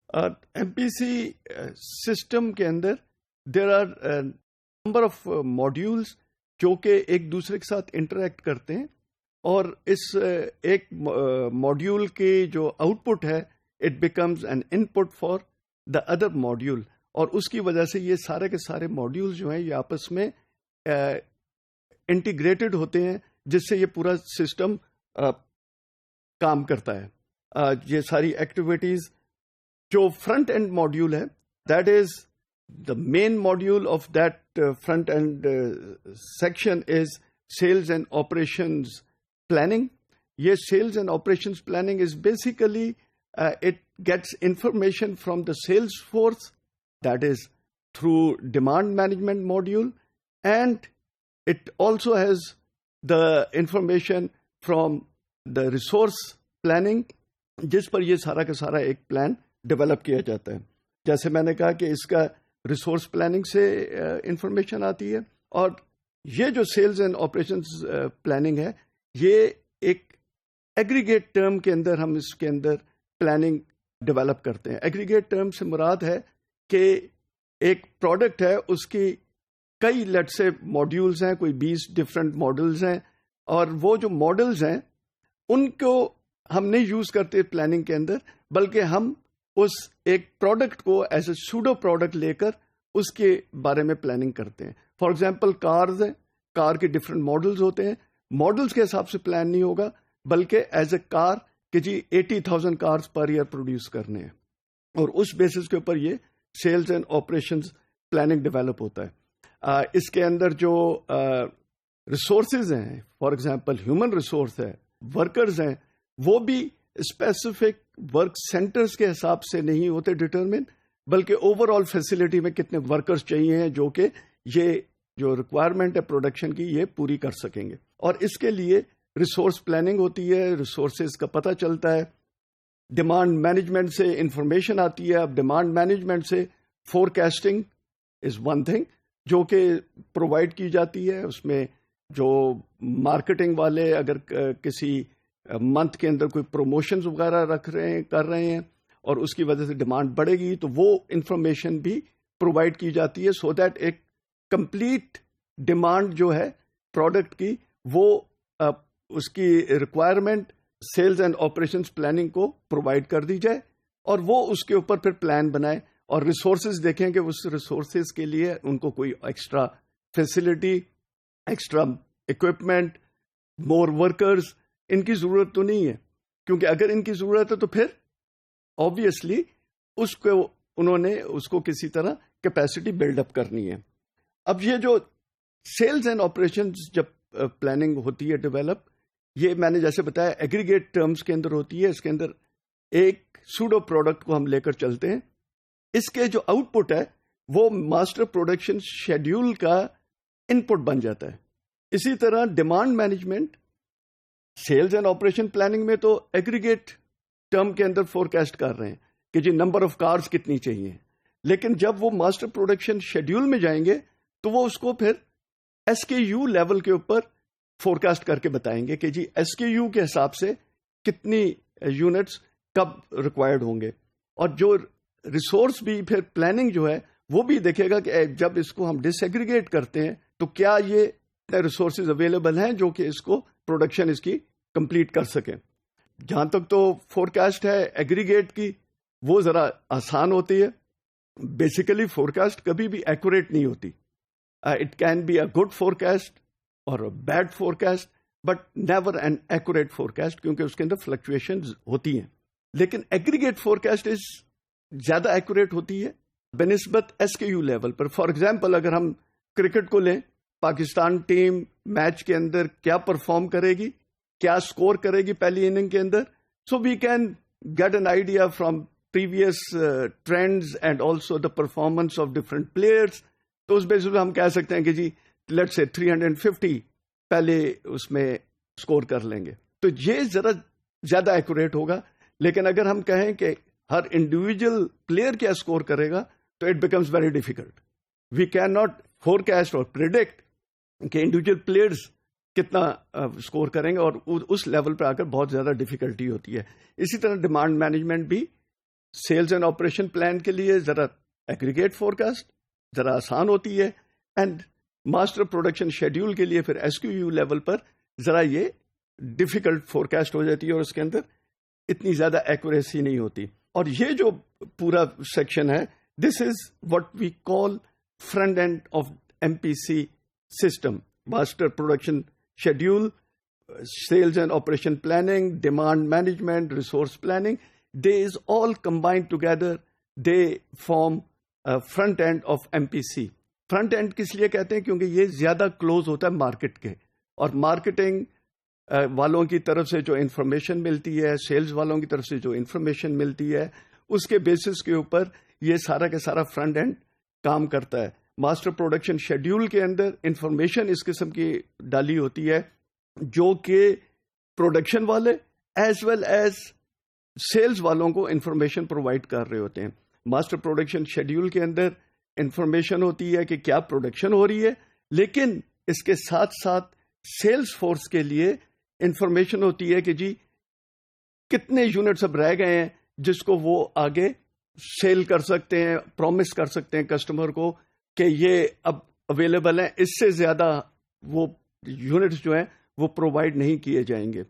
M P C system کے اندر there are number of modules جو کہ ایک دوسرے کے ساتھ انٹریکٹ کرتے ہیں، اور اس ایک ماڈیول کی جو آؤٹ پٹ ہے it becomes an in put for the other module, اور اس کی وجہ سے یہ سارے کے سارے ماڈیول جو ہیں یہ آپس میں انٹیگریٹڈ ہوتے ہیں، جس سے یہ پورا سسٹم کام کرتا ہے. یہ ساری ایکٹیویٹیز جو فرنٹ اینڈ ماڈیول ہے that is the main module of that front end section is sales and operations planning. یہ sales and operations planning is basically it gets information from the sales force, that is through demand management module, and it also has the information from the resource planning, جس پر یہ سارا کا سارا ایک plan develop کیا جاتا ہے. جیسے میں نے کہا کہ اس کا ریسورس پلاننگ سے انفارمیشن آتی ہے، اور یہ جو سیلز اینڈ آپریشنز پلاننگ ہے یہ ایک ایگریگیٹ ٹرم کے اندر ہم اس کے اندر پلاننگ ڈیولپ کرتے ہیں. ایگریگیٹ ٹرم سے مراد ہے کہ ایک پروڈکٹ ہے، اس کی کئی لیٹ سے ماڈیولز ہیں، کوئی 20 ڈفرینٹ ماڈلز ہیں، اور وہ جو ماڈلز ہیں ان کو ہم نہیں یوز کرتے پلاننگ کے اندر، بلکہ ہم اس ایک پروڈکٹ کو ایز اے سوڈو پروڈکٹ لے کر اس کے بارے میں پلاننگ کرتے ہیں. فار ایگزامپل کارز ہیں، کار کے ڈفرینٹ ماڈلز ہوتے ہیں، ماڈلز کے حساب سے پلان نہیں ہوگا بلکہ ایز اے کار کہ جی 80,000 کارز پر ایئر پروڈیوس کرنے ہیں، اور اس بیسس کے اوپر یہ sales and operations planning develop ہوتا ہے. اس کے اندر جو ریسورسز ہیں، فار ایگزامپل ہیومن ریسورس ہے، ورکرز ہیں، وہ بھی اسپیسیفک ورک سینٹرز کے حساب سے نہیں ہوتے ڈٹرمن، بلکہ اوور آل فیسلٹی میں کتنے ورکرز چاہیے ہیں جو کہ یہ جو ریکوائرمنٹ ہے پروڈکشن کی یہ پوری کر سکیں گے. اور اس کے لیے ریسورس پلاننگ ہوتی ہے، ریسورسز کا پتہ چلتا ہے، ڈیمانڈ مینجمنٹ سے انفارمیشن آتی ہے. اب ڈیمانڈ مینجمنٹ سے forecasting is one thing جو کہ پرووائڈ کی جاتی ہے. اس میں جو مارکیٹنگ والے اگر کسی منتھ کے اندر کوئی پروموشنز وغیرہ کر رہے ہیں اور اس کی وجہ سے ڈیمانڈ بڑھے گی تو وہ انفارمیشن بھی پرووائڈ کی جاتی ہے، سو دیٹ ایک کمپلیٹ ڈیمانڈ جو ہے پروڈکٹ کی وہ اس کی requirement sales and operations planning کو پرووائڈ کر دی جائے، اور وہ اس کے اوپر پھر پلان بنائے، اور ریسورسز دیکھیں کہ اس ریسورسز کے لیے ان کو کوئی extra facility, extra equipment, more workers in کی ضرورت تو نہیں ہے، کیونکہ اگر ان کی ضرورت ہے تو پھر آبویسلی اس کو انہوں نے اس کو کسی طرح کیپیسٹی بلڈ اپ کرنی ہے. اب یہ جو سیلز اینڈ آپریشنز جب پلاننگ ہوتی ہے ڈیولپ، یہ میں نے جیسے بتایا ایگریگیٹ ٹرمز کے اندر ہوتی ہے. اس کے اندر ایک سوڈو پروڈکٹ کو ہم لے کر چلتے ہیں، اس کے جو آؤٹ پٹ ہے وہ ماسٹر پروڈکشن شیڈیول کا ان پٹ بن جاتا ہے. اسی طرح demand management sales and operation planning میں تو ایگریگیٹ ٹرم کے اندر فور کاسٹ کر رہے ہیں کہ جی نمبر آف کارز کتنی چاہیے، لیکن جب وہ ماسٹر پروڈکشن شیڈیول میں جائیں گے تو وہ اس کو پھر ایس کے یو لیول کے اوپر فور کاسٹ کر کے بتائیں گے کہ جی ایس کے یو کے حساب سے کتنی یونٹس کب ریکوائرڈ ہوں گے. اور جو ریسورس بھی پھر پلاننگ جو ہے وہ بھی دیکھے گا کہ جب اس کو ہم ڈس ایگریگیٹ کرتے ہیں تو کیا یہ ریسورسز اویلیبل ہیں جو کہ اس کو پروڈکشن اس کی کمپلیٹ کر سکیں. جہاں تک تو فور کاسٹ ہے ایگریگیٹ کی وہ ذرا آسان ہوتی ہے. بیسیکلی فور کاسٹ کبھی بھی ایکوریٹ نہیں ہوتی. It can be a good forecast اور bad forecast but never an accurate forecast, کیونکہ اس کے اندر فلکچویشنز ہوتی ہیں. لیکن ایگریگیٹ فور کاسٹ زیادہ ایکوریٹ ہوتی ہے بنسبت ایس کے یو لیول پر. فار ایگزامپل اگر ہم کرکٹ کو لیں، پاکستان ٹیم میچ کے اندر کیا پرفارم کرے گی، کیا سکور کرے گی پہلی اننگ کے اندر، so we can get an idea from previous trends and also the performance of different players. تو اس بیسس پہ ہم کہہ سکتے ہیں کہ جی لیٹ سے 350 پہلے اس میں سکور کر لیں گے، تو یہ ذرا زیادہ ایکوریٹ ہوگا. لیکن اگر ہم کہیں کہ ہر انڈیویجل پلیئر کیا سکور کرے گا تو it becomes very difficult. We can not forecast اور پریڈکٹ کہ انڈیویجل پلیئرز کتنا سکور کریں گے، اور اس لیول پہ آ کر بہت زیادہ ڈیفیکلٹی ہوتی ہے. اسی طرح ڈیمانڈ مینجمنٹ بھی سیلز اینڈ آپریشن پلان کے لیے ذرا ایگریگیٹ فورکاسٹ ذرا آسان ہوتی ہے، اینڈ ماسٹر پروڈکشن شیڈیول کے لیے پھر ایس کیو یو لیول پر ذرا یہ ڈیفیکلٹ فورکاسٹ ہو جاتی ہے اور اس کے اندر اتنی زیادہ ایکوریسی نہیں ہوتی. اور یہ جو پورا سیکشن ہے، this is what we call front end of M P C system. Master production schedule, sales and operation planning, demand management, resource planning, they is all combined together, they form a front end of MPC. Front end کس لیے کہتے ہیں؟ کیونکہ یہ زیادہ close ہوتا ہے market کے، اور مارکیٹنگ والوں کی طرف سے جو انفارمیشن ملتی ہے، سیلز والوں کی طرف سے جو انفارمیشن ملتی ہے، اس کے بیسس کے اوپر یہ سارا کا سارا فرنٹ اینڈ کام کرتا ہے. ماسٹر پروڈکشن شیڈیول کے اندر انفارمیشن اس قسم کی ڈالی ہوتی ہے جو کہ پروڈکشن والے ایز ویل ایز سیلز والوں کو انفارمیشن پرووائڈ کر رہے ہوتے ہیں. ماسٹر پروڈکشن شیڈیول کے اندر انفارمیشن ہوتی ہے کہ کیا پروڈکشن ہو رہی ہے، لیکن اس کے ساتھ ساتھ سیلز فورس کے لیے انفارمیشن ہوتی ہے کہ جی کتنے یونٹس اب رہ گئے ہیں جس کو وہ آگے سیل کر سکتے ہیں، پرومس کر سکتے ہیں کسٹمر کو کہ یہ اب اویلیبل ہیں، اس سے زیادہ وہ یونٹس جو ہیں وہ پرووائڈ نہیں کیے جائیں گے.